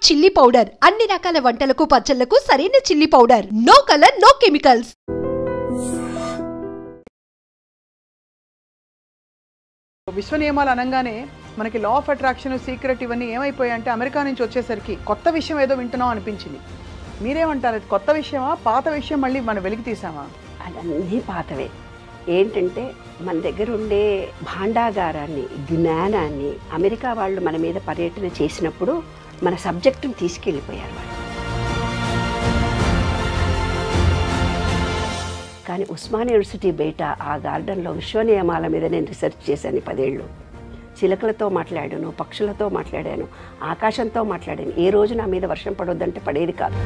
Chilli powder అన్ని రకాల వంటలకు పచ్చళ్లకు సరైన chilli powder. No colour no chemicals. విశ్వ నియమాలు అనగానే మనకి లా ఆఫ్ అట్రాక్షన్, సీక్రెట్ ఇవన్నీ ఏమైపోయాయంటే అమెరికా నుంచి వచ్చేసరికి కొత్త విషయం ఏదో వింటున్నాం అనిపించింది. మీరేమంటారు? అది కొత్త విషయమా, పాత విషయం మళ్ళీ మనం వెలికి తీసామా? అదన్నీ పాతవే. ఏంటంటే మన దగ్గర ఉండే భాండాగారాన్ని, జ్ఞానాన్ని అమెరికా వాళ్ళు మన మీద పర్యటన చేసినప్పుడు మన సబ్జెక్టుని తీసుకెళ్ళిపోయారు వాళ్ళు. కానీ ఉస్మానియా యూనివర్సిటీ బయట ఆ గార్డెన్లో విశ్వ నియమాల మీద నేను రీసెర్చ్ చేశాను 10 ఏళ్ళు. చిలకలతో మాట్లాడాను, పక్షులతో మాట్లాడాను, ఆకాశంతో మాట్లాడాను. ఏ రోజు నా మీద వర్షం పడొద్దంటే పడేది కాదు.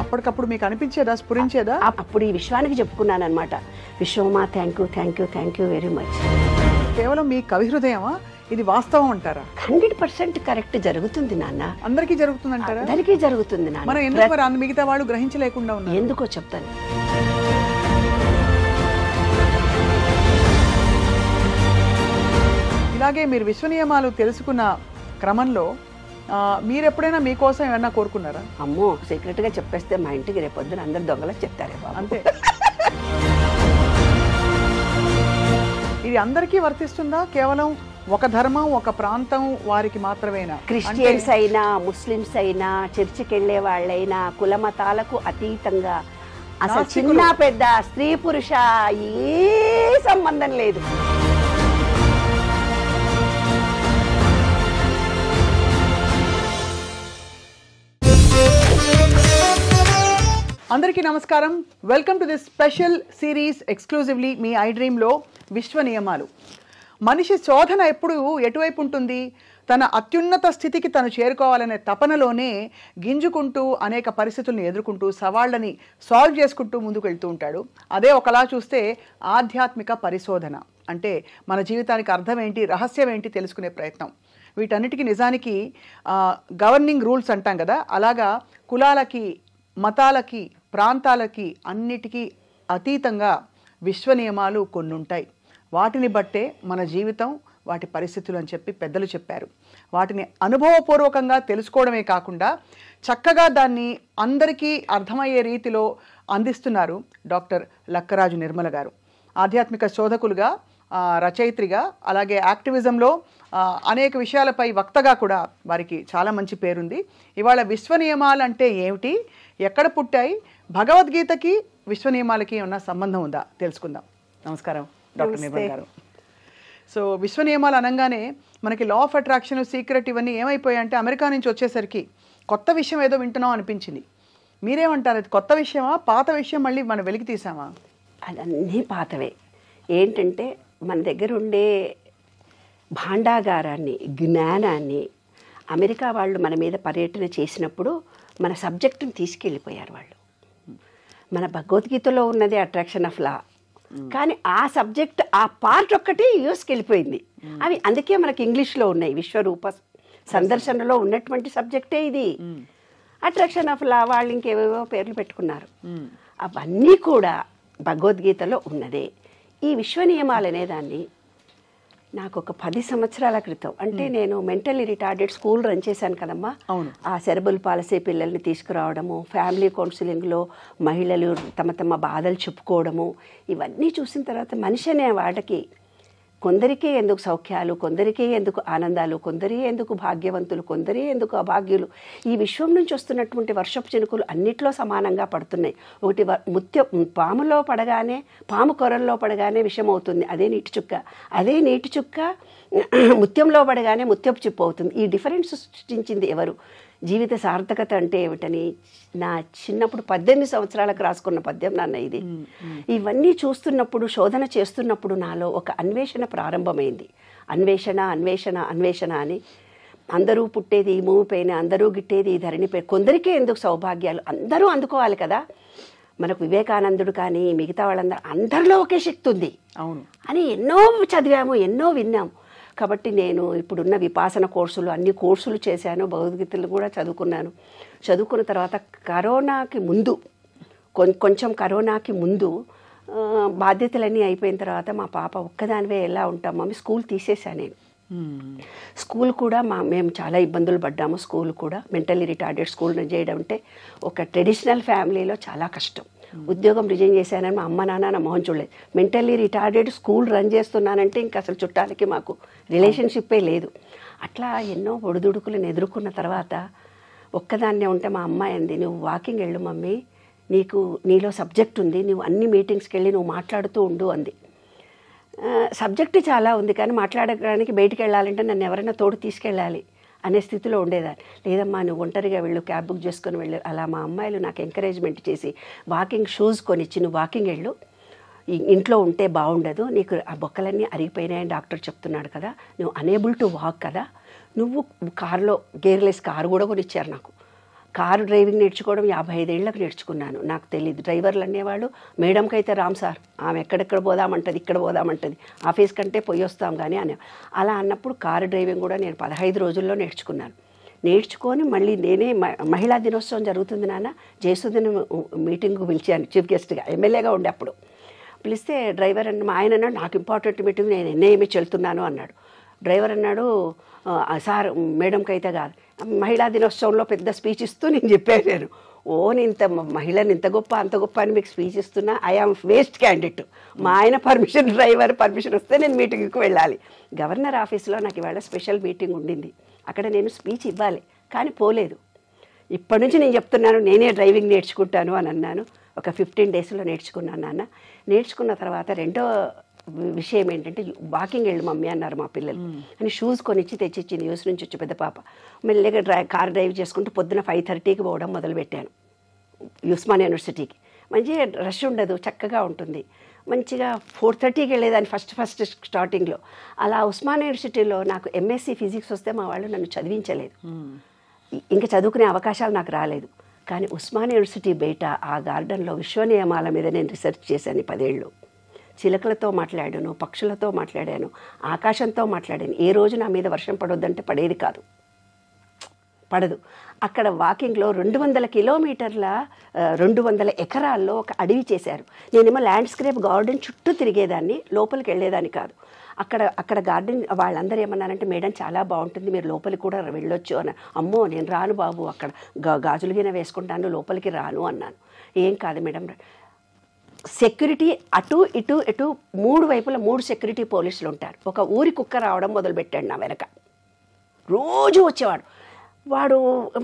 అప్పటికప్పుడు మీకు అనిపించేదా, స్ఫురించేదా? అప్పుడు ఈ విశ్వానికి చెప్పుకున్నాను అనమాట, విశ్వమా thank you thank you thank you very much. కేవలం మీ కవి హృదయమా, ఇది వాస్తవం అంటారా? 100% కరెక్ట్ జరుగుతుంది నాన్న. అందరికీ జరుగుతుందంటారా? అందరికీ జరుగుతుంది నాన్న. మనం ఎందుకు మరి మిగతా వాళ్ళు గ్రహించలేకుండా ఉన్నారు? ఎందుకో చెప్తాను. ఇలాగే మీరు విశ్వ నియమాలు తెలుసుకున్న క్రమంలో మీరు ఎప్పుడైనా మీకోసం ఏమన్నా కోరుకున్నారా? అమ్మో, సీక్రెట్గా చెప్పేస్తే మా ఇంటికి రేపొద్దున అందరు దొంగలకు చెప్తారే బాబు. అంతే. ఇది అందరికీ వర్తిస్తుందా? కేవలం ఒక ధర్మం, ఒక ప్రాంతం వారికి మాత్రమేనా? క్రిస్టియన్స్ అయినా, ముస్లిమ్స్ అయినా, చర్చికి వెళ్ళే వాళ్ళైనా, కుల మతాలకు అతీతంగా అసలు చిన్న పెద్ద, స్త్రీ పురుష ఏ సంబంధం లేదు. అందరికీ నమస్కారం. Welcome to this special series exclusively మీ ఐ డ్రీమ్లో విశ్వ నియమాలు. మనిషి శోధన ఎప్పుడు ఎటువైపు ఉంటుంది? తన అత్యున్నత స్థితికి తను చేరుకోవాలనే తపనలోనే గింజుకుంటూ అనేక పరిస్థితులను ఎదుర్కొంటూ సవాళ్ళని సాల్వ్ చేసుకుంటూ ముందుకు వెళ్తూ ఉంటాడు. అదే ఒకలా చూస్తే ఆధ్యాత్మిక పరిశోధన అంటే మన జీవితానికి అర్థం ఏంటి, రహస్యం ఏంటి తెలుసుకునే ప్రయత్నం. వీటన్నిటికీ నిజానికి గవర్నింగ్ రూల్స్ అంటాం కదా, అలాగా కులాలకి, మతాలకి, ప్రాంతాలకి అన్నిటికీ అతీతంగా విశ్వ నియమాలు కొన్ని ఉంటాయి. వాటిని బట్టే మన జీవితం, వాటి పరిస్థితులు అని చెప్పి పెద్దలు చెప్పారు. వాటిని అనుభవపూర్వకంగా తెలుసుకోవడమే కాకుండా చక్కగా దాన్ని అందరికీ అర్థమయ్యే రీతిలో అందిస్తున్నారు డాక్టర్ లక్కరాజు నిర్మల గారు. ఆధ్యాత్మిక శోధకులుగా, రచయిత్రిగా, అలాగే యాక్టివిజంలో అనేక విషయాలపై వక్తగా కూడా వారికి చాలా మంచి పేరుంది. ఇవాళ విశ్వ నియమాలు అంటే ఏమిటి, ఎక్కడ పుట్టాయి, భగవద్గీతకి విశ్వ నియమాలకి ఉన్న సంబంధం ఉందా తెలుసుకుందాం. నమస్కారం డాక్టర్ నిర్మల గారు. సో విశ్వ నియమాలు అనగానే మనకి లా ఆఫ్ అట్రాక్షన్, సీక్రెట్ ఇవన్నీ ఏమైపోయాయంటే అమెరికా నుంచి వచ్చేసరికి కొత్త విషయం ఏదో వింటున్నాం అనిపించింది. మీరేమంటారు? అది కొత్త విషయమా, పాత విషయం మళ్ళీ మనం వెలికి తీసామా? అదన్నీ పాతవే. ఏంటంటే మన దగ్గర ఉండే భాండాగారాన్ని, జ్ఞానాన్ని అమెరికా వాళ్ళు మన మీద పర్యటన చేసినప్పుడు మన సబ్జెక్టుని తీసుకెళ్ళిపోయారు వాళ్ళు. మన భగవద్గీతలో ఉన్నది అట్రాక్షన్ ఆఫ్ లా, కానీ ఆ సబ్జెక్ట్, ఆ పార్ట్ ఒక్కటి యూఎస్కి వెళ్ళిపోయింది. అవి అందుకే మనకి ఇంగ్లీష్లో ఉన్నాయి. విశ్వరూప సందర్శనలో ఉన్నటువంటి సబ్జెక్టే ఇది. అట్రాక్షన్ ఆఫ్ లా వాళ్ళు ఇంకేవేవో పేర్లు పెట్టుకున్నారు. అవన్నీ కూడా భగవద్గీతలో ఉన్నదే. ఈ విశ్వ నియమాలు అనేదాన్ని నాకు ఒక 10 సంవత్సరాల క్రితం, అంటే నేను మెంటల్లీ రిటార్డెడ్ స్కూల్ రన్ చేశాను కదమ్మా. ఆ సెరబుల్ పాలసీ పిల్లల్ని తీసుకురావడము, ఫ్యామిలీ కౌన్సిలింగ్లో మహిళలు తమ తమ బాధలు చెప్పుకోవడము, ఇవన్నీ చూసిన తర్వాత మనిషి అనే వాడికి కొందరికే ఎందుకు సౌఖ్యాలు, కొందరికే ఎందుకు ఆనందాలు, కొందరే ఎందుకు భాగ్యవంతులు, కొందరే ఎందుకు అభాగ్యులు. ఈ విశ్వం నుంచి వస్తున్నటువంటి వర్షపు చినుకులు అన్నిట్లో సమానంగా పడుతున్నాయి. ఒకటి పాములో పడగానే, పాము కొరల్లో పడగానే విషం అవుతుంది, అదే నీటి చుక్క. అదే నీటి చుక్క ముత్యంలో పడగానే ముత్యపు చిప్పు అవుతుంది. ఈ డిఫరెన్స్ సృష్టించింది ఎవరు? జీవిత సార్థకత అంటే ఏమిటని నా చిన్నప్పుడు 18 సంవత్సరాలకు రాసుకున్న పద్యం నాన్న ఇది. ఇవన్నీ చూస్తున్నప్పుడు, శోధన చేస్తున్నప్పుడు నాలో ఒక అన్వేషణ ప్రారంభమైంది. అన్వేషణ అన్వేషణ అన్వేషణ అని. అందరూ పుట్టేది ఈ భూమి పైన, అందరూ గిట్టేది ఈ ధరణిపై, కొందరికే ఎందుకు సౌభాగ్యాలు, అందరూ అందుకోవాలి కదా. మనకు వివేకానందుడు కానీ మిగతా వాళ్ళందరూ, అందరిలో ఒకే శక్తి ఉంది అవును అని ఎన్నో చదివాము, ఎన్నో విన్నాము. కాబట్టి నేను ఇప్పుడున్న విపాసన కోర్సులు, అన్ని కోర్సులు చేశాను, భగవద్గీతలు కూడా చదువుకున్నాను. చదువుకున్న తర్వాత కరోనాకి ముందు, కొంచెం కరోనాకి ముందు బాధ్యతలన్నీ అయిపోయిన తర్వాత మా పాప ఒక్కదానివే ఎలా ఉంటాం మమ్మీ, స్కూల్ తీసేశాను నేను. స్కూల్ కూడా మేము చాలా ఇబ్బందులు పడ్డాము. స్కూల్ కూడా మెంటల్లీ రిటార్డెడ్ స్కూల్ రన్ చేయడం అంటే ఒక ట్రెడిషనల్ ఫ్యామిలీలో చాలా కష్టం. ఉద్యోగం రిజైన్ చేశానని మా అమ్మ నాన్న నా మొహం చూడలేదు. మెంటల్లీ రిటార్డెడ్ స్కూల్ రన్ చేస్తున్నానంటే ఇంకా అసలు చుట్టాలకి మాకు రిలేషన్షిప్పే లేదు. అట్లా ఎన్నో ఒడిదుడుకులను ఎదుర్కొన్న తర్వాత ఒక్కదాన్నే ఉంటే మా అమ్మాయి అంది, నువ్వు వాకింగ్ వెళ్ళు మమ్మీ, నీలో సబ్జెక్ట్ ఉంది, నువ్వు అన్ని మీటింగ్స్కి వెళ్ళి నువ్వు మాట్లాడుతూ ఉండు అంది. సబ్జెక్టు చాలా ఉంది కానీ మాట్లాడడానికి బయటికి వెళ్ళాలంటే నన్ను ఎవరైనా తోడు తీసుకెళ్ళాలి అనే స్థితిలో ఉండేదాన్ని. లేదమ్మా నువ్వు ఒంటరిగా వెళ్ళు, క్యాబ్ బుక్ చేసుకొని వెళ్ళు. అలా మా అమ్మాయిలు నాకు ఎంకరేజ్మెంట్ చేసి వాకింగ్ షూస్ కొనిచ్చి నువ్వు వాకింగ్ వెళ్ళు, ఇంట్లో ఉంటే బాగుండదు, నీకు ఆ బొక్కలన్నీ అరిగిపోయినాయని డాక్టర్ చెప్తున్నాడు కదా, నువ్వు అనేబుల్ టు వాక్ కదా, నువ్వు కారులో గేర్లెస్ కారు కూడా కొనిచ్చారు నాకు. కారు డ్రైవింగ్ నేర్చుకోవడం 55 ఏళ్ళకు నేర్చుకున్నాను. నాకు తెలియదు. డ్రైవర్లు అనేవాళ్ళు మేడంకి అయితే రామ్ సార్ ఆమె ఎక్కడెక్కడ పోదామంటుంది, ఇక్కడ పోదామంటుంది, ఆఫీస్ కంటే పోయి వస్తాం కానీ అని అలా అన్నప్పుడు కారు డ్రైవింగ్ కూడా నేను 15 రోజుల్లో నేర్చుకున్నాను. నేర్చుకొని మళ్ళీ నేనే మహిళా దినోత్సవం జరుగుతుంది నాన్న, జయసుధని మీటింగ్కు పిలిచాను చీఫ్ గెస్ట్గా, ఎమ్మెల్యేగా ఉండే అప్పుడు. పిలిస్తే డ్రైవర్ అన్న ఆయన అన్నాడు నాకు ఇంపార్టెంట్ మీటింగ్, నేను ఎన్ఐఎంఏ వెళ్తున్నాను అన్నాడు. డ్రైవర్ అన్నాడు సార్ మేడంకి అయితే కాదు, మహిళా దినోత్సవంలో పెద్ద స్పీచ్ ఇస్తూ నేను చెప్పాను, నేను ఇంత మహిళని ఇంత గొప్ప అంత గొప్ప అని మీకు స్పీచ్ ఇస్తున్నా, ఐ ఆమ్ వేస్ట్ క్యాండిడేట్, మా ఆయన పర్మిషన్ డ్రైవర్ పర్మిషన్ వస్తే నేను మీటింగ్కి వెళ్ళాలి. గవర్నర్ ఆఫీస్లో నాకు ఇవాళ స్పెషల్ మీటింగ్ ఉండింది, అక్కడ నేను స్పీచ్ ఇవ్వాలి కానీ పోలేదు. ఇప్పటి నుంచి నేను చెప్తున్నాను నేనే డ్రైవింగ్ నేర్చుకుంటాను అని అన్నాను. ఒక 15 డేస్లో నేర్చుకున్నాను నాన్న. నేర్చుకున్న తర్వాత రెండో విషయం ఏంటంటే వాకింగ్ వెళ్ళు మమ్మీ అన్నారు మా పిల్లలు అని షూస్ కొనిచ్చి తెచ్చిచ్చింది. యూస్ నుంచి వచ్చి పెద్ద పాప మెల్లగా కార్ డ్రైవ్ చేసుకుంటూ పొద్దున 5:30కి పోవడం మొదలుపెట్టాను ఉస్మానియా యూనివర్సిటీకి. మంచిగా రష్ ఉండదు, చక్కగా ఉంటుంది. మంచిగా 4:30కి వెళ్ళేదాన్ని ఫస్ట్ స్టార్టింగ్లో. అలా ఉస్మానియా యూనివర్సిటీలో నాకు ఎంఎస్సీ ఫిజిక్స్ వస్తే మా వాళ్ళు నన్ను చదివించలేదు, ఇంకా చదువుకునే అవకాశాలు నాకు రాలేదు. కానీ ఉస్మానియా యూనివర్సిటీ బయట ఆ గార్డెన్లో విశ్వ నియమాల మీద నేను రీసెర్చ్ చేశాను 10 ఏళ్ళు. చిలకలతో మాట్లాడాను, పక్షులతో మాట్లాడాను, ఆకాశంతో మాట్లాడాను. ఏ రోజు నా మీద వర్షం పడొద్దంటే పడేది కాదు, పడదు. అక్కడ వాకింగ్లో 200 కిలోమీటర్ల 200 ఎకరాల్లో ఒక అడవి చేశారు. నేనేమో ల్యాండ్స్కేప్ గార్డెన్ చుట్టూ తిరిగేదాన్ని, లోపలికి వెళ్ళేదాన్ని కాదు. అక్కడ గార్డెన్ వాళ్ళందరూ ఏమన్నారంటే మేడం చాలా బాగుంటుంది, మీరు లోపలికి కూడా వెళ్ళొచ్చు అన్నారు. అమ్మో నేను రాను బాబు, అక్కడ గాజులుగిన వేసుకుంటాను, లోపలికి రాను అన్నాను. ఏం కాదు మేడం. సెక్యూరిటీ అటు ఇటు 3 వైపులా 3 సెక్యూరిటీ పోలీసులు ఉంటారు. ఒక ఊరి కుక్క రావడం మొదలుపెట్టాడు నా వెనక, రోజు వచ్చేవాడు.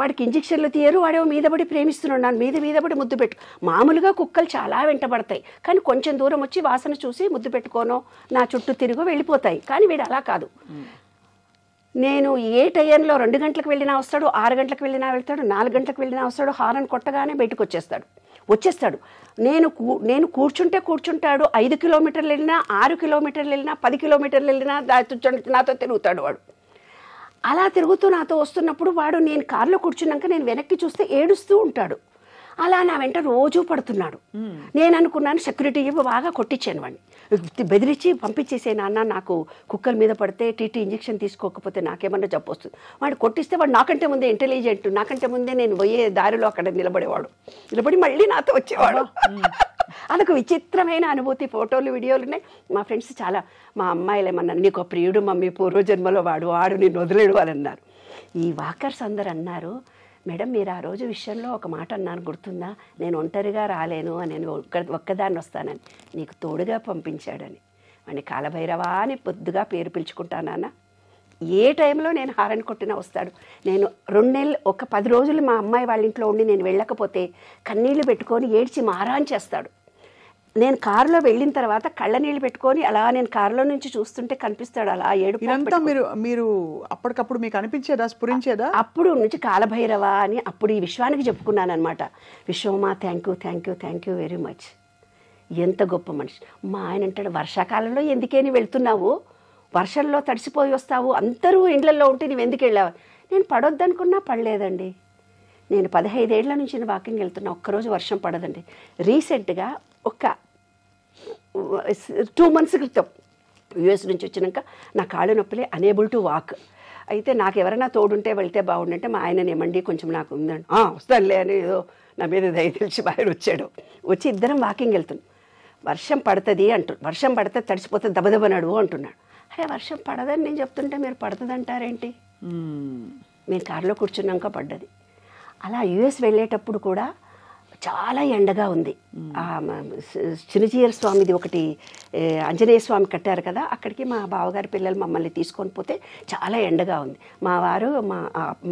వాడికి ఇంజక్షన్లు తీయరు, వాడేమో మీద పడి ప్రేమిస్తున్నాడు, నన్ను మీద పడి ముద్దు పెట్టు. మామూలుగా కుక్కలు చాలా వెంటబడతాయి కానీ కొంచెం దూరం వచ్చి వాసన చూసి ముద్దు పెట్టుకోనో నా చుట్టూ తిరిగో వెళ్ళిపోతాయి. కానీ వీడు అలా కాదు. నేను ఏ టైంలో 2 గంటలకు వెళ్ళినా వస్తాడు, 6 గంటలకు వెళ్ళినా వెళ్తాడు, 4 గంటలకు వెళ్ళినా వస్తాడు. హారన్ కొట్టగానే బయటకు వచ్చేస్తాడు. నేను కూర్చుంటాడు. 5 కిలోమీటర్లు వెళ్ళినా, 6 కిలోమీటర్లు వెళ్ళినా, 10 కిలోమీటర్లు వెళ్ళినా నాతో తిరుగుతాడు వాడు. అలా తిరుగుతూ నాతో వస్తున్నప్పుడు వాడు నేను కారులో కూర్చున్నాక నేను వెనక్కి చూస్తే ఏడుస్తూ ఉంటాడు. అలా నా వెంట రోజూ పడుతున్నాడు. నేను అనుకున్నాను సెక్యూరిటీ బాగా కొట్టించాను వాడిని, బెదిరించి పంపించేసే నాన్న, నాకు కుక్కల మీద పడితే టీటీ ఇంజక్షన్ తీసుకోకపోతే నాకేమన్నా జబ్బు వస్తుంది. వాడు కొట్టిస్తే వాడు నాకంటే ముందే ఇంటెలిజెంట్, నాకంటే ముందే నేను పోయే దారిలో అక్కడ నిలబడి మళ్ళీ నాతో వచ్చేవాడు. అదొక విచిత్రమైన అనుభూతి. ఫోటోలు వీడియోలు ఉన్నాయి. మా ఫ్రెండ్స్ చాలా, మా అమ్మాయిలు ఏమన్నారు నీకు ప్రియుడు మమ్మీ, పూర్వజన్మలో వాడు నేను వదిలేడు అని అన్నారు. ఈ వాకర్స్ అందరు అన్నారు మేడం మీరు ఆ రోజు విషయంలో ఒక మాట అన్నాను గుర్తుందా, నేను ఒంటరిగా రాలేను అని, నేను ఒక్కదాన్ని వస్తానని, నీకు తోడుగా పంపించాడని. వాడిని కాలభైరవా అని పొద్దుగా పేరు పిలుచుకుంటానన్న. ఏ టైంలో నేను హారన్ కొట్టినా వస్తాడు. నేను 2 నెలలు 10 రోజులు మా అమ్మాయి వాళ్ళ ఇంట్లో ఉండి నేను వెళ్ళకపోతే కన్నీళ్లు పెట్టుకొని ఏడ్చి మారాన్ చేస్తాడు. నేను కారులో వెళ్ళిన తర్వాత కళ్ళ నీళ్ళు పెట్టుకొని అలా నేను కారులో నుంచి చూస్తుంటే కనిపిస్తాడు అలా ఏడు. ఇదంతా మీరు అప్పటికప్పుడు మీకు అనిపించేదా, స్ఫురించేదా? అప్పుడు నుంచి కాలభైరవ అని అప్పుడు ఈ విశ్వానికి చెప్పుకున్నాను అనమాట. విశ్వమా థ్యాంక్ యూ వెరీ మచ్, ఎంత గొప్ప మనిషి. మా ఆయన అంటాడు వర్షాకాలంలో ఎందుకేని వెళ్తున్నావు, వర్షంలో తడిసిపోయి వస్తావు, అందరూ ఇండ్లలో ఉంటే నువ్వు ఎందుకు వెళ్ళావు. నేను పడొద్దనుకున్నా పడలేదండి. నేను 15 ఏళ్ల నుంచి వాకింగ్ వెళ్తున్నా, ఒక్కరోజు వర్షం పడదండి. రీసెంట్గా ఒక 2 months క్రితం యూఎస్ నుంచి వచ్చినాక నా కాళ్ళు నొప్పులే, అనేబుల్ టు వాక్. అయితే నాకు ఎవరైనా తోడుంటే వెళ్తే బాగుండంటే మా ఆయన ఏమండి కొంచెం నాకు ఉందండి, వస్తానులే అని ఏదో నా మీద దయ తెలిసి ఆయన వచ్చి ఇద్దరం వాకింగ్ వెళ్తున్నాం. వర్షం పడుతుంది వర్షం పడితే తడిసిపోతే దబదబ నడువు అంటున్నాడు. అరే వర్షం పడదని నేను చెప్తుంటే మీరు పడుతుందంటారేంటి, మేము కారులో కూర్చున్నాక పడ్డది. అలా యుఎస్ వెళ్ళేటప్పుడు కూడా చాలా ఎండగా ఉంది. చిన్నజీయర్ స్వామిది ఒకటి ఆంజనేయ స్వామి కట్టారు కదా, అక్కడికి మా బావగారి పిల్లలు మమ్మల్ని తీసుకొని పోతే చాలా ఎండగా ఉంది. మా వారు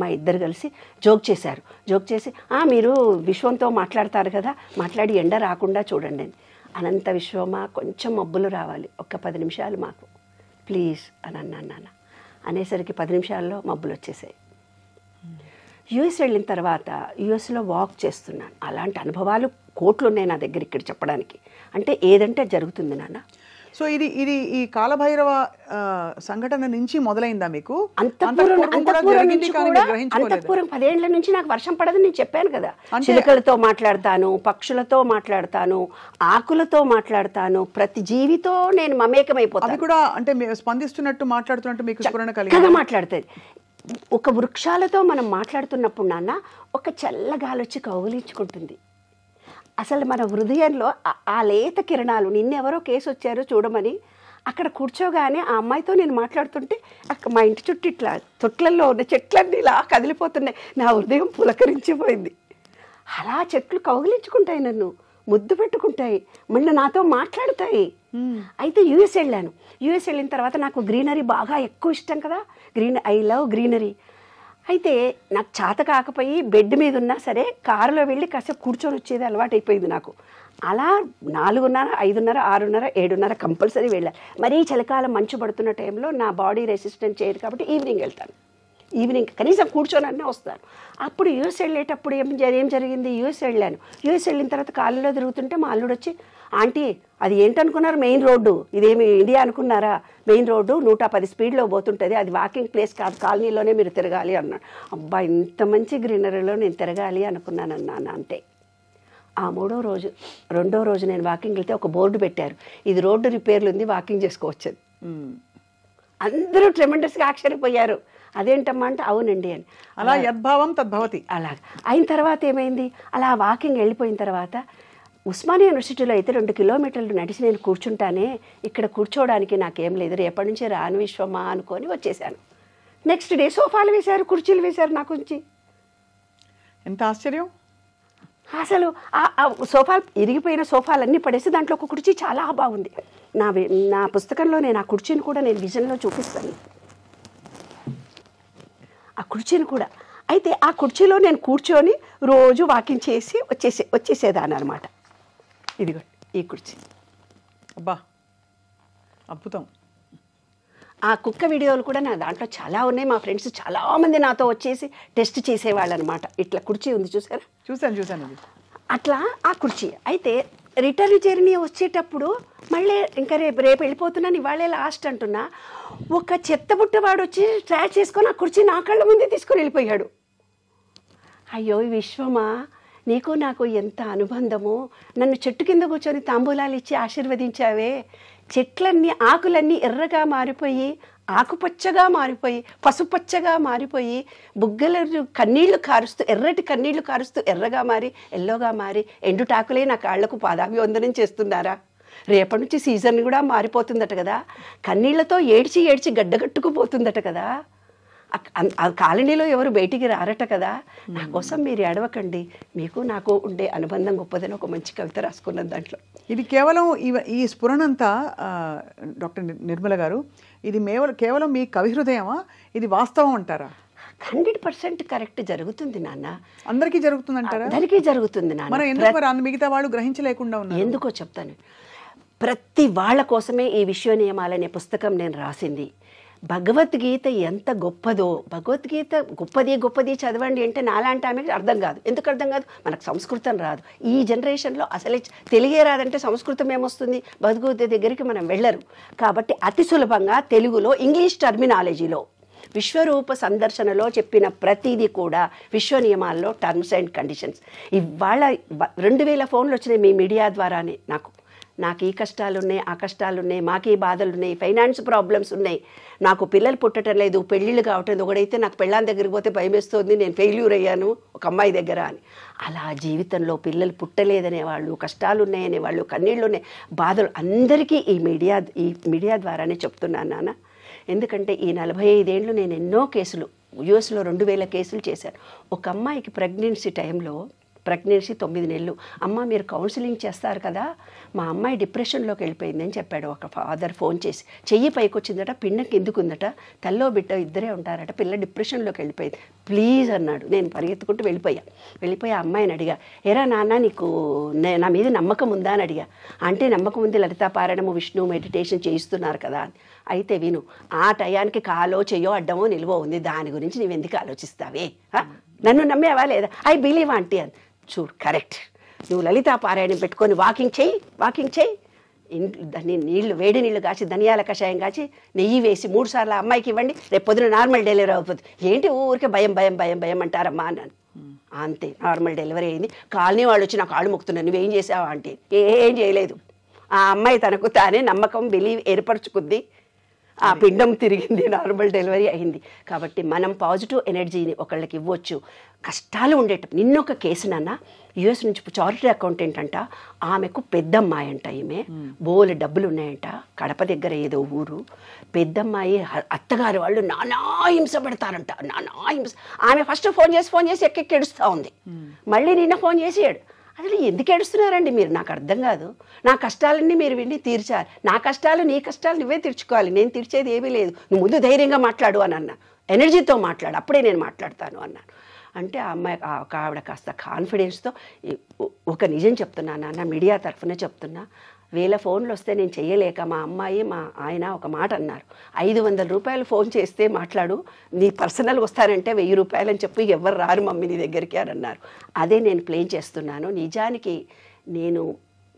మా ఇద్దరు కలిసి జోక్ చేశారు. జోక్ చేసి మీరు విశ్వంతో మాట్లాడతారు కదా, మాట్లాడి ఎండ రాకుండా చూడండి అని. అనంత విశ్వమా కొంచెం మబ్బులు రావాలి, ఒక్క 10 నిమిషాలు మాకు ప్లీజ్ అని అన్నాను నాన్న. అనేసరికి 10 నిమిషాల్లో మబ్బులు వచ్చేసాయి. యుఎస్ వెళ్ళిన తర్వాత యుఎస్లో వాక్ చేస్తున్నాను. అలాంటి అనుభవాలు కోట్లు ఉన్నాయి నా దగ్గర ఇక్కడ చెప్పడానికి. అంటే ఏదంటే జరుగుతుంది నాన్న. సో ఇది ఈ కాలభైరవ సంఘటన నుంచి మొదలైందా మీకు? అంతఃపురం 10 ఏళ్ల నుంచి నాకు వర్షం పడదని నేను చెప్పాను కదా. చిలుకలతో మాట్లాడతాను, పక్షులతో మాట్లాడతాను, ఆకులతో మాట్లాడతాను, ప్రతి జీవితో నేను మమేకమైపోతాను. అది కూడా అంటే స్పందిస్తున్నట్టు మాట్లాడుతున్నట్టు మీకు స్ఫురణ కలిగి మాట్లాడుతుంది. ఒక వృక్షాలతో మనం మాట్లాడుతున్నప్పుడు నాన్న ఒక చల్లగాలి వచ్చి కౌగిలించుకుంటుంది. అసలు మన హృదయంలో ఆ లేత కిరణాలు, నిన్నెవరో కేసు వచ్చారో చూడమని అక్కడ కూర్చోగానే ఆ అమ్మాయితో నేను మాట్లాడుతుంటే మా ఇంటి చుట్టూ ఇట్లా తొట్లల్లో ఉన్న చెట్లన్నీ ఇలా కదిలిపోతున్నాయి. నా హృదయం పులకరించిపోయింది. అలా చెట్లు కౌగిలించుకుంటాయి, నన్ను ముద్దు పెట్టుకుంటాయి, మళ్ళీ నాతో మాట్లాడుతాయి. అయితే యుఎస్ వెళ్ళాను. యుఎస్ వెళ్ళిన తర్వాత నాకు గ్రీనరీ బాగా ఎక్కువ ఇష్టం కదా, ఐ లవ్ గ్రీనరీ. అయితే నాకు చేత కాకపోయి బెడ్ మీద ఉన్నా సరే కారులో వెళ్ళి కాసేపు కూర్చొని వచ్చేది అలవాటు అయిపోయింది నాకు. అలా 4:30, 5:30, 6:30, 7:30 కంపల్సరీ వెళ్ళాలి. మరీ చలికాలం మంచు పడుతున్న టైంలో నా బాడీ రెసిస్టెంట్ చేయదు కాబట్టి ఈవినింగ్ వెళ్తాను. ఈవినింగ్ కనీసం కూర్చొనన్నా వస్తాను. అప్పుడు యూఎస్ వెళ్ళేటప్పుడు ఏం జరిగింది, యూఎస్ వెళ్ళాను. యూఎస్ వెళ్ళిన తర్వాత కాలులో తిరుగుతుంటే మా అల్లుడు వచ్చి, ఆంటీ అది ఏంటనుకున్నారు, మెయిన్ రోడ్డు, ఇదేమి ఇండియా అనుకున్నారా, మెయిన్ రోడ్డు 110 స్పీడ్లో పోతుంటుంది, అది వాకింగ్ ప్లేస్ కాదు, కాలనీలోనే మీరు తిరగాలి అన్నాడు. అబ్బా ఇంత మంచి గ్రీనరీలో నేను తిరగాలి అనుకున్నాను అన్నాను. అంతే. ఆ 2వ రోజు నేను వాకింగ్ వెళ్తే ఒక బోర్డు పెట్టారు, ఇది రోడ్డు రిపేర్లు ఉంది, వాకింగ్ చేసుకోవచ్చు. అందరూ ట్రెమెండస్గా ఆశ్చర్యపోయారు. అదేంటమ్మా అంటే అవునండి అని. అలా యద్భావం తద్భవతి. అలాగ అయిన తర్వాత ఏమైంది, అలా వాకింగ్ వెళ్ళిపోయిన తర్వాత ఉస్మానియా యూనివర్సిటీలో అయితే 2 కిలోమీటర్లు నడిచి నేను కూర్చుంటానే, ఇక్కడ కూర్చోవడానికి నాకేం లేదు, రేపటి నుంచి రాను విశ్వమా అనుకొని వచ్చేసాను. నెక్స్ట్ డే సోఫాలు వేశారు, కుర్చీలు వేశారు నా గురించి. ఎంత ఆశ్చర్యం అసలు. ఆ సోఫాలు, ఇరిగిపోయిన సోఫాలన్నీ పడేసి దాంట్లో ఒక కుర్చీ చాలా బాగుంది. నా పుస్తకంలో నేను ఆ కుర్చీని కూడా నేను విజన్లో చూపిస్తాను, ఆ కుర్చీని కూడా. అయితే ఆ కుర్చీలో నేను కూర్చొని రోజు వాకింగ్ చేసి వచ్చేసేదాన్ని అనమాట. ఇదిగో ఈ కుర్చీ. అబ్బా అద్భుతం. ఆ కుక్క వీడియోలు కూడా నా దాంట్లో చాలా ఉన్నాయి. మా ఫ్రెండ్స్ చాలామంది నాతో వచ్చేసి టెస్ట్ చేసేవాళ్ళు అనమాట. ఇట్లా కుర్చీ ఉంది చూసారా? చూశాను. అట్లా ఆ కుర్చీ. అయితే రిటర్న్ జర్నీ వచ్చేటప్పుడు మళ్ళీ ఇంకా రేపు వెళ్ళిపోతున్నాను, ఇవాళే లాస్ట్ అంటున్నా, ఒక చెత్తబుట్టవాడు వచ్చి ట్రాక్ చేసుకొని ఆ కుర్చీ నా కళ్ళ ముందే తీసుకొని వెళ్ళిపోయాడు. అయ్యో విశ్వమా, నీకు నాకు ఎంత అనుబంధము, నన్ను చెట్టు కింద కూర్చొని తాంబూలాలు ఇచ్చి ఆశీర్వదించావే, చెట్లన్నీ ఆకులన్నీ ఎర్రగా మారిపోయి, ఆకుపచ్చగా మారిపోయి, పసుపచ్చగా మారిపోయి, బుగ్గల కన్నీళ్లు కారుస్తూ, ఎర్రటి కన్నీళ్లు కారుస్తూ ఎర్రగా మారి, ఎల్లోగా మారి, ఎండుటాకులే నా కాళ్లకు పాదాభివందనం చేస్తున్నారా? రేపటి నుంచి సీజన్ కూడా మారిపోతుందట కదా, కన్నీళ్లతో ఏడ్చి గడ్డగట్టుకుపోతుందట కదా, ఆ కాలనీలో ఎవరు బయటికి రారట కదా, నా కోసం మీరు ఏడవకండి, మీకు నాకు ఉండే అనుబంధం గొప్పదని ఒక మంచి కవిత రాసుకున్నది దాంట్లో. ఇది కేవలం ఈ స్ఫురణంతా డాక్టర్ నిర్మల గారు, ఇది కేవలం మీ కవి హృదయమా, ఇది వాస్తవం అంటారా? 100% కరెక్ట్ జరుగుతుంది నాన్న. అందరికీ జరుగుతుందంటారా? అందరికీ జరుగుతుంది నాన్న. మరి ఎందుకు మిగతా వాళ్ళు గ్రహించలేకుండా ఉన్నారు? ఎందుకో చెప్తాను. ప్రతి వాళ్ళ కోసమే ఈ విశ్వ నియమాలనే పుస్తకం నేను రాసింది. భగవద్గీత ఎంత గొప్పదో, భగవద్గీత గొప్పది చదవండి అంటే నాలాంటి ఆమెకి అర్థం కాదు. ఎందుకు అర్థం కాదు? మనకు సంస్కృతం రాదు. ఈ జనరేషన్లో అసలే తెలుగే రాదంటే సంస్కృతం ఏమొస్తుంది? భగవద్గీత దగ్గరికి మనం వెళ్ళరు. కాబట్టి అతి సులభంగా తెలుగులో ఇంగ్లీష్ టర్మినాలజీలో విశ్వరూప సందర్శనలో చెప్పిన ప్రతిదీ కూడా విశ్వ నియమాల్లో టర్మ్స్ అండ్ కండిషన్స్. ఇవాళ 2000 ఫోన్లు వచ్చినాయి మీ మీడియా ద్వారానే. నాకు ఈ కష్టాలు ఉన్నాయి, ఆ కష్టాలు ఉన్నాయి, మాకు ఈ బాధలు ఉన్నాయి, ఫైనాన్స్ ప్రాబ్లమ్స్ ఉన్నాయి, నాకు పిల్లలు పుట్టడం లేదు, పెళ్ళిళ్ళు కావటం, ఒకడైతే నాకు పెళ్ళాం దగ్గరికి పోతే భయం వేస్తుంది, నేను ఫెయిల్యూర్ అయ్యాను ఒక అమ్మాయి దగ్గర అని. అలా జీవితంలో పిల్లలు పుట్టలేదనే వాళ్ళు, కష్టాలు ఉన్నాయనే వాళ్ళు, కన్నీళ్ళు ఉన్నాయి, బాధలు అందరికీ ఈ మీడియా ద్వారానే చెప్తున్నాను నాన్న. ఎందుకంటే ఈ 45 ఏళ్ళు నేను ఎన్నో కేసులు యూఎస్లో 2000 కేసులు చేశాను. ఒక అమ్మాయికి ప్రెగ్నెన్సీ 9 నెలలు, అమ్మ మీరు కౌన్సిలింగ్ చేస్తారు కదా, మా అమ్మాయి డిప్రెషన్లోకి వెళ్ళిపోయింది అని చెప్పాడు ఒక ఫాదర్ ఫోన్ చేసి. చెయ్యి పైకి వచ్చిందట, పిండకి ఎందుకు ఉందట, తల్లో బిడ్డ ఇద్దరే ఉంటారట, పిల్ల డిప్రెషన్లోకి వెళ్ళిపోయింది, ప్లీజ్ అన్నాడు. నేను పరిగెత్తుకుంటూ వెళ్ళిపోయి ఆ అమ్మాయిని అడిగా, ఎరా నాన్న నీకు నా మీద నమ్మకం ఉందా అని అడిగా. అంటే నమ్మకం ఉంది, లలితా పారాయణము విష్ణు మెడిటేషన్ చేయిస్తున్నారు కదా అని. అయితే విను, ఆ టయానికి కాలో చెయ్యో అడ్డమో నిలువో ఉంది, దాని గురించి నీవు ఎందుకు ఆలోచిస్తావే, నన్ను నమ్మేవా లేదా, ఐ బిలీవ్ ఆంటీ అని. చూడు కరెక్ట్, నువ్వు లలితా పారాయణం పెట్టుకొని వాకింగ్ చేయి, దాన్ని వేడి నీళ్ళు కాచి ధనియాల కషాయం కాచి నెయ్యి వేసి 3 సార్లు అమ్మాయికి ఇవ్వండి, రేపు పొద్దున నార్మల్ డెలివరీ అవుతుంది. ఏంటి ఊరికే భయం అంటారమ్మా అన్నాను. అంతే, నార్మల్ డెలివరీ అయింది. కాలనీ వాళ్ళు వచ్చి నా కాళ్ళు మొక్కుతున్నారు, నువ్వేం చేసావా అంటే ఏం చేయలేదు. ఆ అమ్మాయి తనకు తానే నమ్మకం బిలీవ్ ఏర్పరచుకుంది, ఆ పిండం తిరిగింది, నార్మల్ డెలివరీ అయింది. కాబట్టి మనం పాజిటివ్ ఎనర్జీని ఒకళ్ళకి ఇవ్వచ్చు. కష్టాలు ఉండేటప్పుడు నిన్నొక కేసు నాన్న, యుఎస్ నుంచి చారిటీ అకౌంటెంట్ అంట, ఆమెకు పెద్దమ్మాయి అంట, ఈమె బోలె డబ్బులు ఉన్నాయంట, కడప దగ్గర ఏదో ఊరు. పెద్దమ్మాయి అత్తగారు వాళ్ళు నానా హింస పెడతారంట, ఆమె ఫస్ట్ ఫోన్ చేసి ఎక్కెక్కి ఏడుస్తూ ఉంది. మళ్ళీ నిన్న ఫోన్ చేసాడు. అసలు ఎందుకు ఏడుస్తున్నారండి మీరు, నాకు అర్థం కాదు. నా కష్టాలన్నీ మీరు విని తీర్చాలి, నా కష్టాలు నీ కష్టాలు నువ్వే తీర్చుకోవాలి, నేను తీర్చేది ఏమీ లేదు, నువ్వు ముందు ధైర్యంగా మాట్లాడు అని అన్నా. ఎనర్జీతో మాట్లాడు, అప్పుడే నేను మాట్లాడతాను అన్నాను. అంటే ఆ అమ్మాయి ఒక ఆవిడ కాస్త కాన్ఫిడెన్స్తో, ఒక నిజం చెప్తున్నా నాన్న, మీడియా తరఫున చెప్తున్నా, 1000 ఫోన్లు వస్తే నేను చెయ్యలేక మా అమ్మాయి మా ఆయన ఒక మాట అన్నారు, 500 రూపాయలు ఫోన్ చేస్తే మాట్లాడు, నీ పర్సనల్ వస్తానంటే 1000 రూపాయలు అని చెప్పి ఎవరు రారు మమ్మీ నీ దగ్గరికి అని అన్నారు. అదే నేను ప్లే చేస్తున్నాను. నిజానికి నేను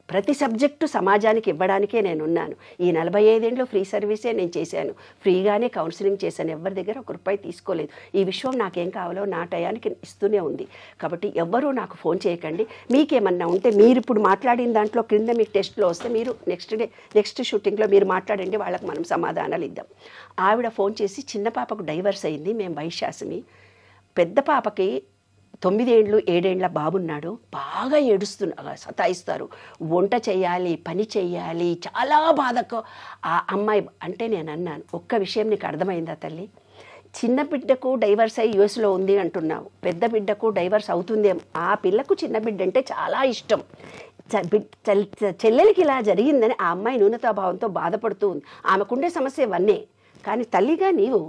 ప్రతి సబ్జెక్టు సమాజానికి ఇవ్వడానికే నేను ఉన్నాను. ఈ 45 ఏళ్ళు ఫ్రీ సర్వీసే నేను చేశాను, ఫ్రీగానే కౌన్సిలింగ్ చేశాను, ఎవరి దగ్గర ₹1 తీసుకోలేదు. ఈ విషయం నాకేం కావాలో నా టయానికి ఇస్తూనే ఉంది. కాబట్టి ఎవ్వరూ నాకు ఫోన్ చేయకండి. మీకేమన్నా ఉంటే మీరు ఇప్పుడు మాట్లాడిన దాంట్లో క్రింద మీకు టెస్ట్లో వస్తే మీరు నెక్స్ట్ షూటింగ్లో మీరు మాట్లాడండి, వాళ్ళకి మనం సమాధానాలు ఇద్దాం. ఆవిడ ఫోన్ చేసి, చిన్న పాపకు డైవర్స్ అయింది, మేము వైశ్యాసిమి, పెద్ద పాపకి 9 ఏళ్ళు 7 ఏళ్ళ బాబున్నాడు, బాగా సతాయిస్తారు, వంట చేయాలి, పని చేయాలి, చాలా బాధకు ఆ అమ్మాయి. అంటే నేను అన్నాను, ఒక్క విషయం నీకు అర్థమైందా తల్లి, చిన్న బిడ్డకు డైవర్స్ అయ్యి యూఎస్లో ఉంది అంటున్నావు, పెద్ద బిడ్డకు డైవర్స్ అవుతుంది. ఆ పిల్లకు చిన్న బిడ్డ అంటే చాలా ఇష్టం, చెల్లెలకి ఇలా జరిగిందని ఆ అమ్మాయి న్యూనతాభావంతో బాధపడుతూ ఉంది. ఆమెకుండే సమస్య ఇవన్నీ. కానీ తల్లిగా నీవు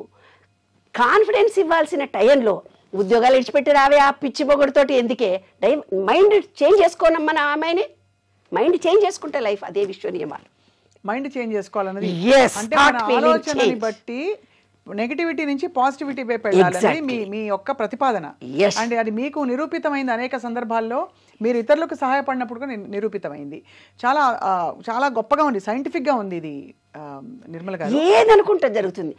కాన్ఫిడెన్స్ ఇవ్వాల్సిన టైంలో ఉద్యోగాలు ఇడిచిపెట్టి రావే, ఆ పిచ్చి పొగడుతోటి ఎందుకే, మైండ్ చేంజ్ చేసుకోనమ్మా. నా అమ్మాయిని మైండ్ చేంజ్ చేసుకుంటే లైఫ్, అదే విశ్వ నియమాలు. మైండ్ చేంజ్ చేసుకోవాలన్నది అంటే మన ఆలోచనని బట్టి నెగటివిటీ నుంచి పాజిటివిటీ వైపు వెళ్ళాలని మీ యొక్క ప్రతిపాదన. అంటే అది మీకు నిరూపితమైంది అనేక సందర్భాల్లో, మీరు ఇతరులకు సహాయపడినప్పుడు కూడా నిరూపితమైంది. చాలా చాలా గొప్పగా ఉంది, సైంటిఫిక్గా ఉంది ఇది నిర్మల గారు. ఏదనుకుంటే జరుగుతుంది.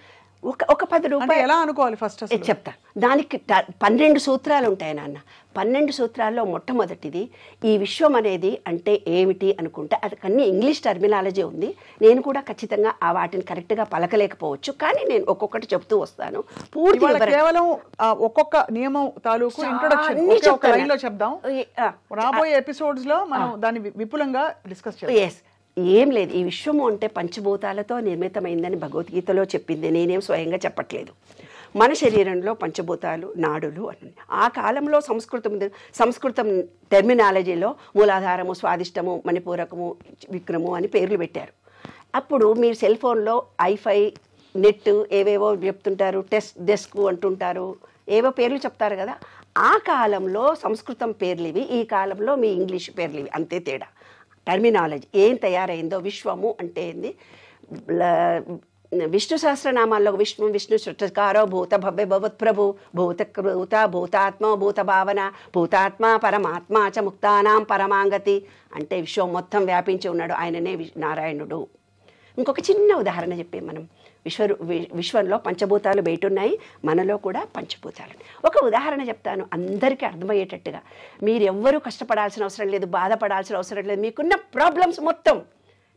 ఒక 10 రూపాయలు ఎలా అనుకోవాలి ఫస్ట్ చెప్తా. దానికి 12 సూత్రాలు ఉంటాయి నాన్న. 12 సూత్రాల్లో మొట్టమొదటిది, ఈ విశ్వం అనేది అంటే ఏమిటి అనుకుంటే, అది అన్ని ఇంగ్లీష్ టర్మినాలజీ ఉంది. నేను కూడా ఖచ్చితంగా ఆ వాటిని కరెక్ట్గా పలకలేకపోవచ్చు, కానీ నేను ఒక్కొక్కటి చెప్తూ వస్తాను. పూర్తిగా కేవలం ఒక్కొక్క నియమం తాలూకు ఇంట్రొడక్షన్ లో చెప్దాం. రాబోయే ఎపిసోడ్స్ లో మనం దాన్ని విపులంగా డిస్కస్ చేద్దాం. ఏం లేదు, ఈ విశ్వము అంటే పంచభూతాలతో నిర్మితమైందని భగవద్గీతలో చెప్పింది, నేనేం స్వయంగా చెప్పట్లేదు. మన శరీరంలో పంచభూతాలు, నాడులు అని. ఆ కాలంలో సంస్కృతం టెర్మినాలజీలో మూలాధారము, స్వాదిష్టము, మణిపూరకము, విక్రము అని పేర్లు పెట్టారు. అప్పుడు మీరు సెల్ ఫోన్లో ఐఫై, నెట్ ఏవేవో చెప్తుంటారు, డెస్క్ అంటుంటారు, ఏవో పేర్లు చెప్తారు కదా. ఆ కాలంలో సంస్కృతం పేర్లు ఇవి, ఈ కాలంలో మీ ఇంగ్లీష్ పేర్లు ఇవి, అంతే తేడా. టర్మినాలజీ ఏం తయారైందో, విశ్వము అంటే ఏంది, విష్ణు సహస్రనామాల్లో విష్ణు సృష్టికారో భూత భవ్య భవత్ ప్రభు భూతాత్మ భూత భావన భూతాత్మ పరమాత్మ చ ముక్తానాం పరమాంగతి అంటే విశ్వం మొత్తం వ్యాపించి ఉన్నాడు, ఆయననే నారాయణుడు. ఇంకొక చిన్న ఉదాహరణ చెప్పే మనం, విశ్వంలో పంచభూతాలు బయట ఉన్నాయి, మనలో కూడా పంచభూతాలు. ఒక ఉదాహరణ చెప్తాను అందరికీ అర్థమయ్యేటట్టుగా. మీరెవ్వరూ కష్టపడాల్సిన అవసరం లేదు, బాధపడాల్సిన అవసరం లేదు. మీకున్న ప్రాబ్లమ్స్ మొత్తం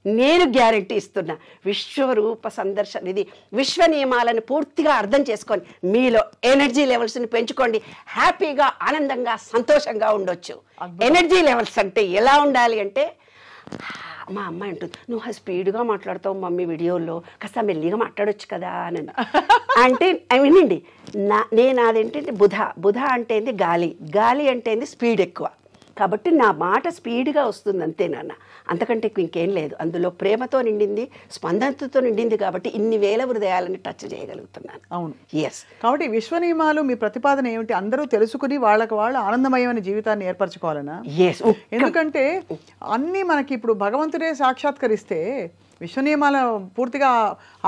నేను గ్యారెంటీ ఇస్తున్నా. విశ్వరూప సందర్శన, ఇది విశ్వ నియమాలను పూర్తిగా అర్థం చేసుకొని మీలో ఎనర్జీ లెవెల్స్ని పెంచుకోండి. హ్యాపీగా, ఆనందంగా, సంతోషంగా ఉండొచ్చు. ఎనర్జీ లెవెల్స్ అంటే ఎలా ఉండాలి అంటే, మా అమ్మాయి అంటుంది, నువ్వు స్పీడ్గా మాట్లాడతావు మమ్మీ వీడియోలో, కాస్త మెల్లిగా మాట్లాడొచ్చు కదా అని. అంటే వినండి, నేను అదేంటంటే బుధ అంటే ఏంది గాలి అంటే ఏంది స్పీడ్ ఎక్కువ, కాబట్టి నా మాట స్పీడ్గా వస్తుంది అంతే నాన్న, అంతకంటే ఇంకేం లేదు. అందులో ప్రేమతో నిండింది, స్పందనతో నిండింది, కాబట్టి ఇన్ని వేల హృదయాలని టచ్ చేయగలుగుతున్నాను. అవును, ఎస్. కాబట్టి విశ్వ నియమాలు మీ ప్రతిపాదన ఏమిటి? అందరూ తెలుసుకుని వాళ్ళకి వాళ్ళు ఆనందమయమైన జీవితాన్ని ఏర్పరచుకోవాలనా? ఎస్. ఎందుకంటే అన్నీ మనకి ఇప్పుడు భగవంతుడే సాక్షాత్కరిస్తే విశ్వ నియమాల పూర్తిగా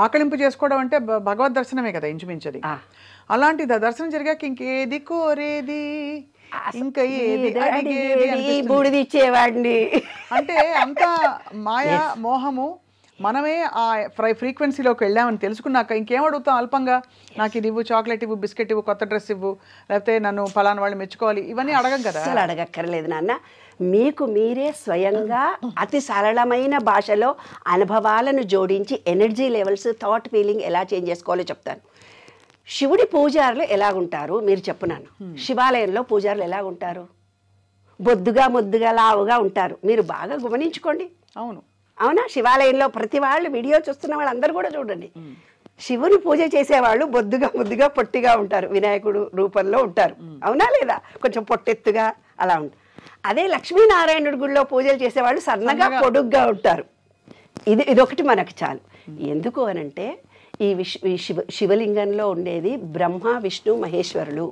ఆకలింపు చేసుకోవడం అంటే భగవద్ దర్శనమే కదా ఇంచుమించది. అలాంటి దర్శనం జరిగాక ఇంకేది కోరేది, ఇంకా ఏది బూడిది ఇచ్చేవాడిని అంటే అంత మాయా మోహము. మనమే ఆ ఫ్రీక్వెన్సీలోకి వెళ్ళామని తెలుసుకున్నాక ఇంకేం అడుగుతాం అల్పంగా, నాకు ఇది ఇవ్వు, చాక్లెట్ ఇవ్వు, బిస్కెట్ ఇవ్వు, కొత్త డ్రెస్ ఇవ్వు, లేకపోతే నన్ను ఫలానా వాళ్ళు మెచ్చుకోవాలి, ఇవన్నీ అడగం కదా. అసలు అడగక్కర్లేదు నాన్న. మీకు మీరే స్వయంగా అతి సరళమైన భాషలో అనుభవాలను జోడించి ఎనర్జీ లెవెల్స్, థాట్, ఫీలింగ్ ఎలా చేంజ్ చేసుకోవాలో చెప్తాను. శివుడి పూజారులు ఎలాగుంటారు మీరు చెప్పున్నాను. శివాలయంలో పూజారులు ఎలాగుంటారు? బొద్దుగా ముద్దుగా లావుగా ఉంటారు. మీరు బాగా గమనించుకోండి. అవునా? శివాలయంలో ప్రతి వాళ్ళు వీడియో చూస్తున్న వాళ్ళందరూ కూడా చూడండి, శివుని పూజ చేసేవాళ్ళు బొద్దుగా ముద్దుగా పొట్టిగా ఉంటారు, వినాయకుడు రూపంలో ఉంటారు. అవునా లేదా? కొంచెం పొట్టెత్తుగా అలా ఉంటారు. అదే లక్ష్మీనారాయణుడి గుడిలో పూజలు చేసేవాళ్ళు సన్నగా పొడుగ్గా ఉంటారు. ఇదొకటి మనకు చాలు. ఎందుకు అనంటే ఈ శివలింగంలో ఉండేది బ్రహ్మ, విష్ణు, మహేశ్వరులు.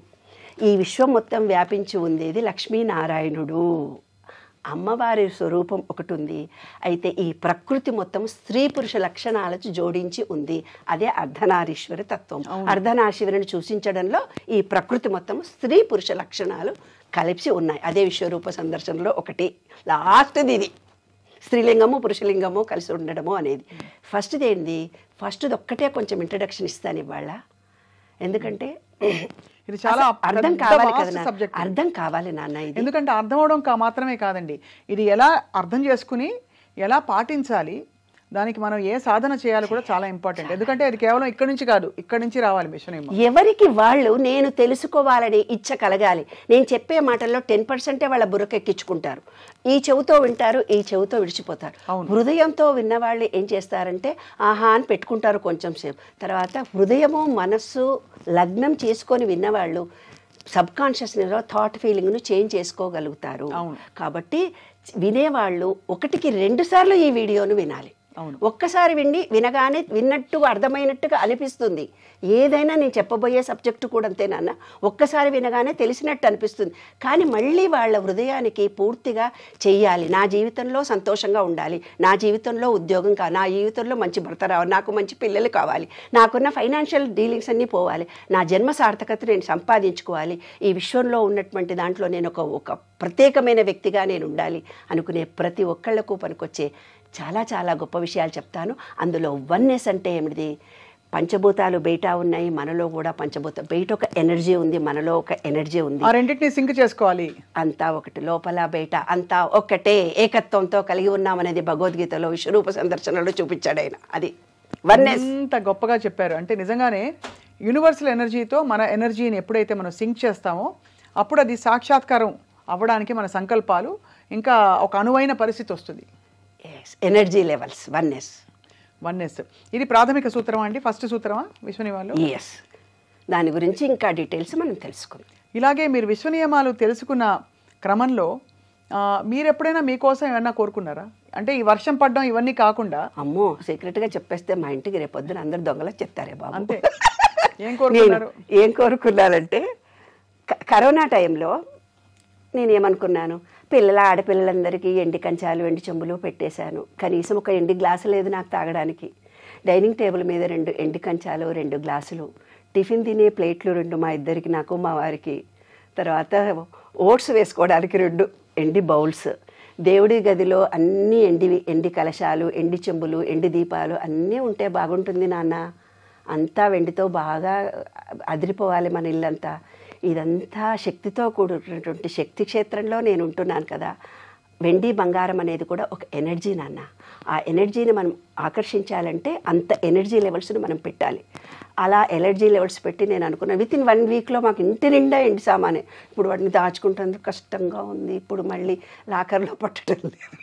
ఈ విశ్వం మొత్తం వ్యాపించి ఉండేది లక్ష్మీనారాయణుడు. అమ్మవారి స్వరూపం ఒకటి ఉంది. అయితే ఈ ప్రకృతి మొత్తం స్త్రీ పురుష లక్షణాలకు జోడించి ఉంది. అదే అర్ధనారీశ్వరి తత్వం. అర్ధనారీశ్వరిని సూచించడంలో ఈ ప్రకృతి మొత్తం స్త్రీ పురుష లక్షణాలు కలిసి ఉన్నాయి. అదే విశ్వరూప సందర్శనలో ఒకటి లాస్ట్ది ఇది, స్త్రీలింగము పురుషలింగము కలిసి ఉండడము అనేది. ఫస్ట్ది ఏంది? ఫస్ట్ది ఒక్కటే కొంచెం ఇంట్రడక్షన్ ఇస్తాను ఇవాళ, ఎందుకంటే ఇది చాలా అర్థం కావాలి కదా, అర్థం కావాలి నాన్న ఇది. ఎందుకంటే అర్థం అవడం మాత్రమే కాదండి, ఇది ఎలా అర్థం చేసుకుని ఎలా పాటించాలి, దానికి మనం ఏ సాధన చేయాలి కూడా చాలా ఇంపార్టెంట్. ఎందుకంటే అది కేవలం ఇక్కడి నుంచి కాదు, ఇక్కడి నుంచి రావాలి మిషన్. ఎవరికి వాళ్ళు నేను తెలుసుకోవాలని ఇచ్చ కలగాలి. నేను చెప్పే మాటల్లో 10% వాళ్ళ బుర్రకెక్కించుకుంటారు. ఈ చెవుతో వింటారు, ఈ చెవుతో విడిచిపోతారు. హృదయంతో విన్నవాళ్ళు ఏం చేస్తారంటే ఆహా అని పెట్టుకుంటారు కొంచెం సేపు, తర్వాత హృదయము మనస్సు లగ్నం చేసుకొని విన్నవాళ్ళు సబ్కాన్షియస్నెస్లో థాట్ ఫీలింగ్ను చేంజ్ చేసుకోగలుగుతారు. కాబట్టి వినేవాళ్ళు 1కి 2 సార్లు ఈ వీడియోను వినాలి. ఒక్కసారి వినగానే విన్నట్టుగా అర్థమైనట్టుగా అనిపిస్తుంది. ఏదైనా నేను చెప్పబోయే సబ్జెక్టు కూడా అంతేనన్నా, ఒక్కసారి వినగానే తెలిసినట్టు అనిపిస్తుంది. కానీ మళ్ళీ వాళ్ళ హృదయానికి పూర్తిగా చెయ్యాలి. నా జీవితంలో సంతోషంగా ఉండాలి, నా జీవితంలో ఉద్యోగం కావాలి, నా జీవితంలో మంచి భర్త రావాలి, నాకు మంచి పిల్లలు కావాలి, నాకున్న ఫైనాన్షియల్ డీలింగ్స్ అన్నీ పోవాలి, నా జన్మ సార్థకత నేను సంపాదించుకోవాలి, ఈ విశ్వంలో ఉన్నటువంటి దాంట్లో నేను ఒక ప్రత్యేకమైన వ్యక్తిగా నేను ఉండాలి అనుకునే ప్రతి ఒక్కళ్లకు పనికొచ్చే చాలా చాలా గొప్ప విషయాలు చెప్తాను. అందులో వన్నెస్ అంటే ఏమిటి? పంచభూతాలు బయట ఉన్నాయి, మనలో కూడా బయట ఒక ఎనర్జీ ఉంది, మనలో ఒక ఎనర్జీ ఉంది. ఆ రెండింటిని సింక్ చేసుకోవాలి. అంతా ఒకటి, లోపల బయట అంతా ఒకటే ఏకత్వంతో కలిగి ఉన్నామనేది భగవద్గీతలో విశ్వరూప సందర్శనలో చూపించాడు ఆయన. అది వన్నెస్. ఎంత గొప్పగా చెప్పారు. అంటే నిజంగానే యూనివర్సల్ ఎనర్జీతో మన ఎనర్జీని ఎప్పుడైతే మనం సింక్ చేస్తామో అప్పుడు అది సాక్షాత్కారం అవ్వడానికి మన సంకల్పాలు ఇంకా ఒక అనువైన పరిస్థితి వస్తుంది. Energy levels, oneness. ఇది ప్రాథమిక సూత్రమా అండి? ఫస్ట్ సూత్రమా విశ్వనియమాలు? ఎస్. దాని గురించి ఇంకా డీటెయిల్స్ మనం తెలుసుకుందాం. ఇలాగే మీరు విశ్వనియమాలు తెలుసుకున్న క్రమంలో మీరు ఎప్పుడైనా మీకోసం ఏమన్నా కోరుకున్నారా? అంటే ఈ వర్షం పడడం ఇవన్నీ కాకుండా. అమ్మో, సీక్రెట్గా చెప్పేస్తే మా ఇంటికి రేపొద్దున అందరు దొంగలకు చెప్తారే బాబు. అంతే. ఏం కోరుకున్నానంటే కరోనా టైంలో నేనేమనుకున్నాను, ఆడపిల్లలందరికీ ఎండి కంచాలు ఎండి చెంబులు పెట్టేశాను. కనీసం ఒక ఎండి గ్లాసు లేదు నాకు తాగడానికి. డైనింగ్ టేబుల్ మీద 2 ఎండి కంచాలు, 2 గ్లాసులు, టిఫిన్ తినే ప్లేట్లు 2 మా ఇద్దరికి, నాకు మా వారికి, తర్వాత ఓట్స్ వేసుకోవడానికి 2 ఎండి బౌల్స్, దేవుడి గదిలో అన్నీ ఎండి కలశాలు, ఎండి చెంబులు, ఎండి దీపాలు అన్నీ ఉంటే బాగుంటుంది నాన్న. అంతా వెండితో బాగా అదిరిపోవాలి మన ఇల్లంతా. ఇదంతా శక్తితో కూడినటువంటి శక్తి క్షేత్రంలో నేను ఉంటున్నాను కదా. వెండి బంగారం అనేది కూడా ఒక ఎనర్జీ నాన్న. ఆ ఎనర్జీని మనం ఆకర్షించాలంటే అంత ఎనర్జీ లెవెల్స్ని మనం పెట్టాలి. అలా ఎనర్జీ లెవెల్స్ పెట్టి నేను అనుకున్నాను వితిన్ 1 వీక్లో మాకు ఇంటి నిండా ఎండి సామానే. ఇప్పుడు వాటిని దాచుకుంటుంది కష్టంగా ఉంది. ఇప్పుడు మళ్ళీ లాకర్లో పట్టడం లేదు.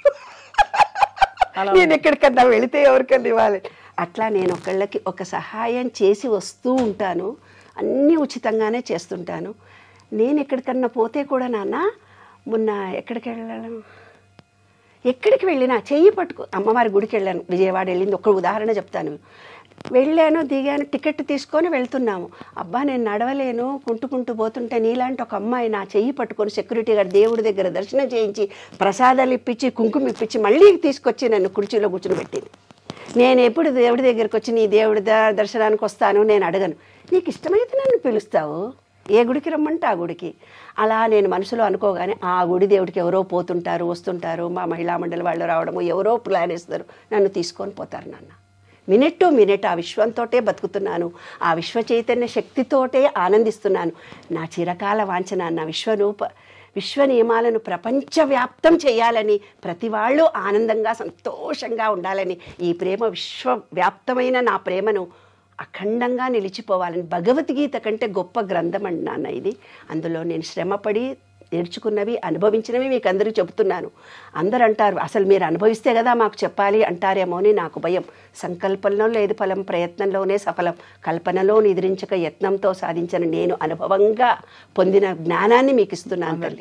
నేను ఎక్కడికన్నా వెళితే ఎవరికన్నా ఇవ్వాలి. అట్లా నేను ఒకళ్ళకి ఒక సహాయం చేసి వస్తూ ఉంటాను, అన్నీ ఉచితంగానే చేస్తుంటాను. నేను ఎక్కడికన్నా పోతే కూడా నాన్న మొన్న ఎక్కడికి వెళ్ళినా చెయ్యి పట్టుకో, అమ్మవారి గుడికి వెళ్ళాను, విజయవాడ వెళ్ళింది ఒక ఉదాహరణ చెప్తాను. వెళ్ళాను, దిగాను, టికెట్ తీసుకొని వెళ్తున్నాము. అబ్బా నేను నడవలేను, కుంటుకుంటూ పోతుంటే నీలాంటి ఒక అమ్మాయి నా చెయ్యి పట్టుకొని సెక్యూరిటీ గారు దేవుడి దగ్గర దర్శనం చేయించి ప్రసాదాలు ఇప్పించి కుంకుమ ఇప్పించి మళ్ళీ తీసుకొచ్చి నన్ను కుర్చీలో కూర్చుని పెట్టింది. నేను ఎప్పుడు దేవుడి దగ్గరికి వచ్చి నీ దేవుడి దర్శనానికి వస్తాను నేను అడగను, నీకు ఇష్టమైతే నన్ను పిలుస్తావు, ఏ గుడికి రమ్మంటే ఆ గుడికి. అలా నేను మనసులో అనుకోగానే ఆ గుడి దేవుడికి ఎవరో పోతుంటారు వస్తుంటారు, మా మహిళా మండలి వాళ్ళు రావడము, ఎవరో ప్లాన్ వేస్తారు, నన్ను తీసుకొని పోతారు. నాన్న మినిట్ టు మినిట్ ఆ విశ్వంతోటే బతుకుతున్నాను, ఆ విశ్వ చైతన్య శక్తితోటే ఆనందిస్తున్నాను. నా చిరకాల వాంఛన నా విశ్వ నియమాలను ప్రపంచవ్యాప్తం చేయాలని, ప్రతి వాళ్ళు ఆనందంగా సంతోషంగా ఉండాలని, ఈ ప్రేమ విశ్వవ్యాప్తమైన నా ప్రేమను అఖండంగా నిలిచిపోవాలని. భగవద్గీత కంటే గొప్ప గ్రంథం అండి నాన్న ఇది. అందులో నేను శ్రమపడి నేర్చుకున్నవి అనుభవించినవి మీకు అందరికీ చెబుతున్నాను. అందరు అంటారు అసలు మీరు అనుభవిస్తే కదా మాకు చెప్పాలి అంటారేమో అని నాకు భయం. సంకల్పంలో లేదు ఫలం, ప్రయత్నంలోనే సఫలం, కల్పనలో నిద్రించక యత్నంతో సాధించిన నేను అనుభవంగా పొందిన జ్ఞానాన్ని మీకు ఇస్తున్నాను.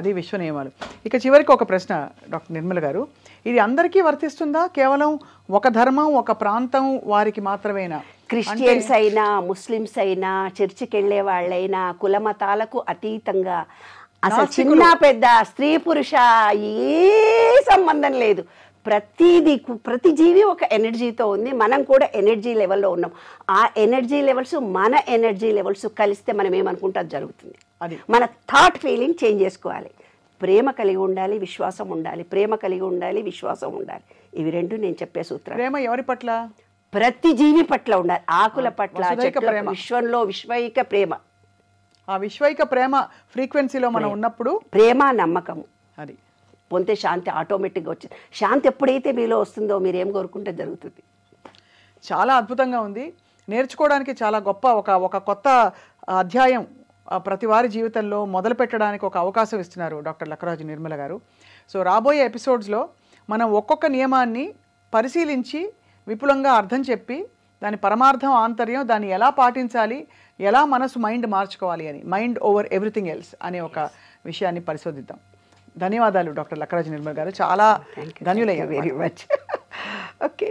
అది విశ్వ నియమాలు. ఇక చివరికి ఒక ప్రశ్న డాక్టర్ నిర్మల గారు, ఇది అందరికీ వర్తిస్తుందా, కేవలం ఒక ధర్మం ఒక ప్రాంతం వారికి మాత్రమేనా? క్రిస్టియన్స్ అయినా ముస్లిమ్స్ అయినా చర్చికి వెళ్ళే వాళ్ళైనా కుల మతాలకు అతీతంగా, అసలు చిన్న పెద్ద స్త్రీ పురుష ఏ సంబంధం లేదు. ప్రతి జీవి ఒక ఎనర్జీతో ఉంది, మనం కూడా ఎనర్జీ లెవెల్లో ఉన్నాం. ఆ ఎనర్జీ లెవెల్స్ మన ఎనర్జీ లెవెల్స్ కలిస్తే మనం ఏమనుకుంటే అది జరుగుతుంది. మన థాట్ ఫీలింగ్ చేంజ్ చేసుకోవాలి. ప్రేమ కలిగి ఉండాలి, విశ్వాసం ఉండాలి, ప్రేమ కలిగి ఉండాలి, విశ్వాసం ఉండాలి. ఇవి రెండు నేను చెప్పే సూత్రం. ప్రేమ ఎవరి పట్ల? ప్రతి జీవి పట్ల ఉండాలి, ఆకుల పట్ల, విశ్వంలో విశ్వైక ప్రేమ. ఆ విశ్వైక ప్రేమ ఫ్రీక్వెన్సీలో మనం ఉన్నప్పుడు ప్రేమ నమ్మకము అది పొందే శాంతి ఆటోమేటిక్గా వచ్చింది. శాంతి ఎప్పుడైతే మీలో వస్తుందో మీరు ఏం కోరుకుంటే జరుగుతుంది. చాలా అద్భుతంగా ఉంది, నేర్చుకోవడానికి చాలా గొప్ప ఒక కొత్త అధ్యాయం ప్రతి వారి జీవితంలో మొదలు పెట్టడానికి ఒక అవకాశం ఇస్తున్నారు డాక్టర్ లక్కరాజు నిర్మల గారు. సో రాబోయే ఎపిసోడ్స్లో మనం ఒక్కొక్క నియమాన్ని పరిశీలించి విపులంగా అర్థం చెప్పి దాని పరమార్థం ఆంతర్యం దాన్ని ఎలా పాటించాలి, ఎలా మనసు మైండ్ మార్చుకోవాలి అని, మైండ్ ఓవర్ ఎవ్రీథింగ్ ఎల్స్ అనే ఒక విషయాన్ని పరిశోధిద్దాం. ధన్యవాదాలు డాక్టర్ లక్కరాజు నిర్మల గారు, చాలా ధన్యులయ్యారు. Very much. ఓకే.